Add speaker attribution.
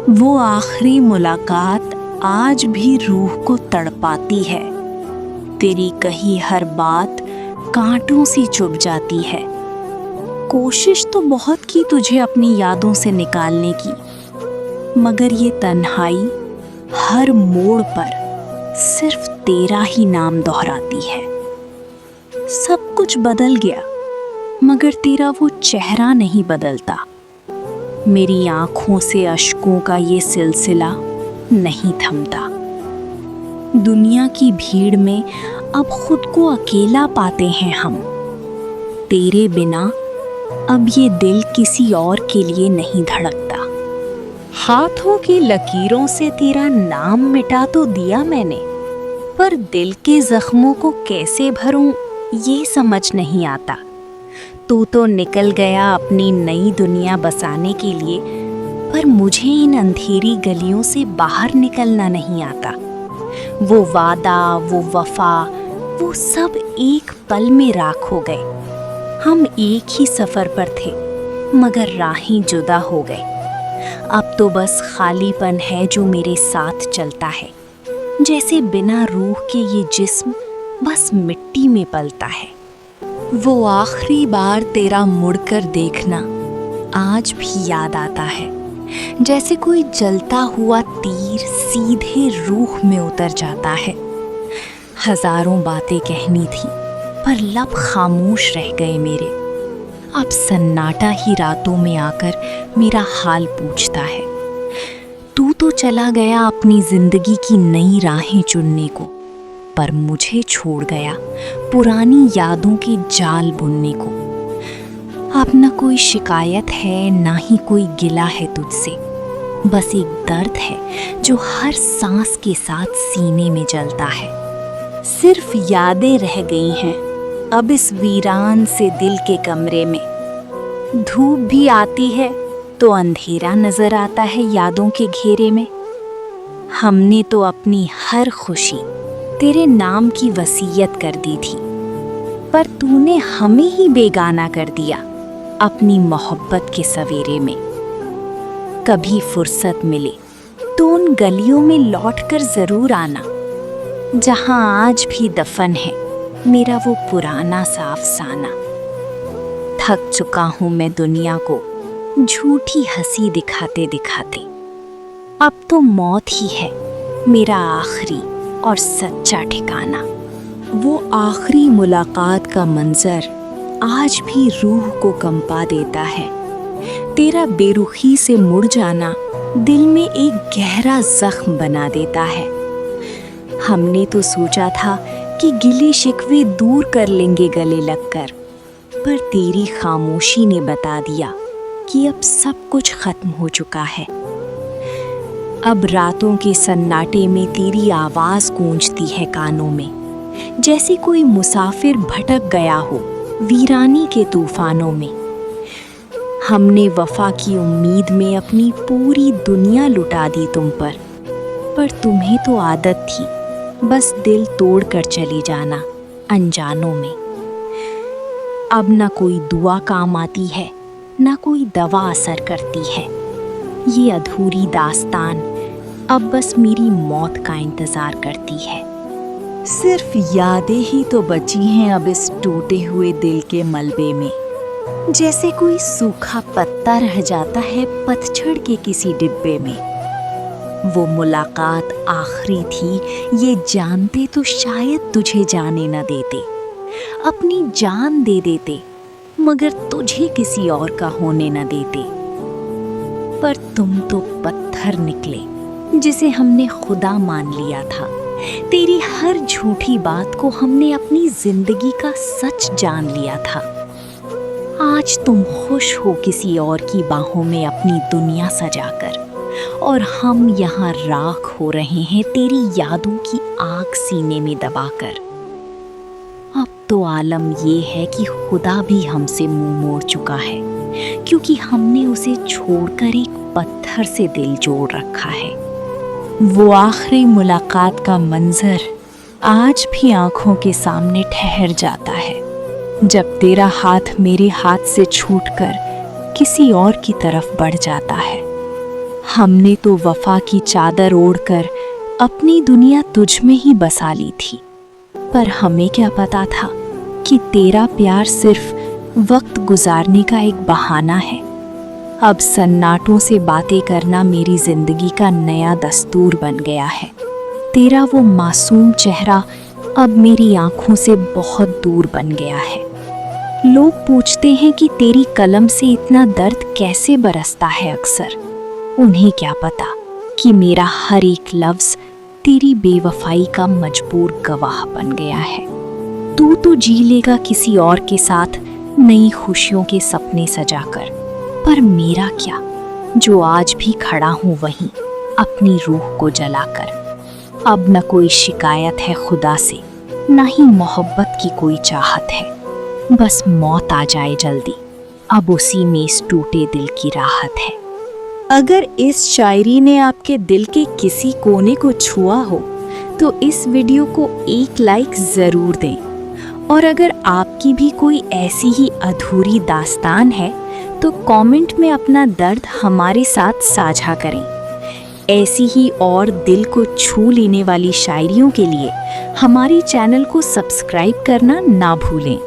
Speaker 1: वो आखिरी मुलाकात आज भी रूह को तड़पाती है। तेरी कही हर बात कांटों सी चुभ जाती है। कोशिश तो बहुत की तुझे अपनी यादों से निकालने की, मगर ये तन्हाई हर मोड़ पर सिर्फ तेरा ही नाम दोहराती है। सब कुछ बदल गया, मगर तेरा वो चेहरा नहीं बदलता। मेरी आंखों से अश्कों का ये सिलसिला नहीं थमता। दुनिया की भीड़ में अब खुद को अकेला पाते हैं हम। तेरे बिना अब ये दिल किसी और के लिए नहीं धड़कता। हाथों की लकीरों से तेरा नाम मिटा तो दिया मैंने, पर दिल के जख्मों को कैसे भरूं ये समझ नहीं आता। तू तो निकल गया अपनी नई दुनिया बसाने के लिए, पर मुझे इन अंधेरी गलियों से बाहर निकलना नहीं आता। वो वादा, वो वफा, वो सब एक पल में राख हो गए। हम एक ही सफर पर थे, मगर राहें जुदा हो गए। अब तो बस खालीपन है जो मेरे साथ चलता है, जैसे बिना रूह के ये जिस्म बस मिट्टी में पलता है। वो आखिरी बार तेरा मुड़कर देखना आज भी याद आता है, जैसे कोई जलता हुआ तीर सीधे रूह में उतर जाता है। हजारों बातें कहनी थी, पर लब खामोश रह गए मेरे। अब सन्नाटा ही रातों में आकर मेरा हाल पूछता है। तू तो चला गया अपनी जिंदगी की नई राहें चुनने को, पर मुझे छोड़ गया पुरानी यादों के जाल बुनने को। अब न कोई शिकायत है, ना ही कोई गिला है तुझसे। बस एक दर्द है जो हर सांस के साथ सीने में जलता है। सिर्फ यादें रह गई हैं अब इस वीरान से दिल के कमरे में। धूप भी आती है तो अंधेरा नजर आता है यादों के घेरे में। हमने तो अपनी हर खुशी तेरे नाम की वसीयत कर दी थी, पर तूने हमें ही बेगाना कर दिया अपनी मोहब्बत के सवेरे में। कभी फुर्सत मिले तो उन गलियों में लौटकर जरूर आना, जहां आज भी दफन है मेरा वो पुराना सा अफसाना। थक चुका हूं मैं दुनिया को झूठी हंसी दिखाते दिखाते। अब तो मौत ही है मेरा आखिरी और सच्चा ठिकाना। वो आखिरी मुलाकात का मंजर आज भी रूह को कंपा देता है। तेरा बेरुखी से मुड़ जाना दिल में एक गहरा जख्म बना देता है। हमने तो सोचा था कि गिले शिकवे दूर कर लेंगे गले लगकर, पर तेरी खामोशी ने बता दिया कि अब सब कुछ खत्म हो चुका है। अब रातों के सन्नाटे में तेरी आवाज गूंजती है कानों में, जैसे कोई मुसाफिर भटक गया हो वीरानी के तूफानों में। हमने वफा की उम्मीद में अपनी पूरी दुनिया लुटा दी तुम पर तुम्हें तो आदत थी बस दिल तोड़ कर चली जाना अनजानों में। अब न कोई दुआ काम आती है, न कोई दवा असर करती है। ये अधूरी दास्तान अब बस मेरी मौत का इंतजार करती है। सिर्फ यादें ही तो बची हैं अब इस टूटे हुए दिल के मलबे में, जैसे कोई सूखा पत्ता रह जाता है पतझड़ के किसी डिब्बे में। वो मुलाकात आखिरी थी ये जानते तो शायद तुझे जाने न देते, अपनी जान दे देते, मगर तुझे किसी और का होने न देते। पर तुम तो पत्थर निकले जिसे हमने खुदा मान लिया था। तेरी हर झूठी बात को हमने अपनी जिंदगी का सच जान लिया था। आज तुम खुश हो किसी और की बाहों में अपनी दुनिया सजाकर, और हम यहाँ राख हो रहे हैं तेरी यादों की आग सीने में दबाकर। अब तो आलम ये है कि खुदा भी हमसे मुंह मोड़ चुका है, क्योंकि हमने उसे छोड़कर एक पत्थर से दिल जोड़ रखा है। वो आखिरी मुलाकात का मंजर आज भी आंखों के सामने ठहर जाता है, जब तेरा हाथ मेरे हाथ से छूटकर किसी और की तरफ बढ़ जाता है। हमने तो वफा की चादर ओढ़कर अपनी दुनिया तुझ में ही बसा ली थी, पर हमें क्या पता था कि तेरा प्यार सिर्फ वक्त गुजारने का एक बहाना है। अब सन्नाटों से बातें करना मेरी जिंदगी का नया दस्तूर बन गया है। तेरा वो मासूम चेहरा अब मेरी आंखों से बहुत दूर बन गया है। लोग पूछते हैं कि तेरी कलम से इतना दर्द कैसे बरसता है। अक्सर उन्हें क्या पता कि मेरा हर एक लफ्ज तेरी बेवफाई का मजबूर गवाह बन गया है। तू तो जी लेगा किसी और के साथ नई खुशियों के सपने सजाकर, पर मेरा क्या, जो आज भी खड़ा हूँ वहीं अपनी रूह को जलाकर। अब न कोई शिकायत है खुदा से, न ही मोहब्बत की कोई चाहत है। बस मौत आ जाए जल्दी, अब उसी में इस टूटे दिल की राहत है। अगर इस शायरी ने आपके दिल के किसी कोने को छुआ हो तो इस वीडियो को एक लाइक ज़रूर दें। और अगर आपकी भी कोई ऐसी ही अधूरी दास्तान है तो कमेंट में अपना दर्द हमारे साथ साझा करें। ऐसी ही और दिल को छू लेने वाली शायरियों के लिए हमारे चैनल को सब्सक्राइब करना ना भूलें।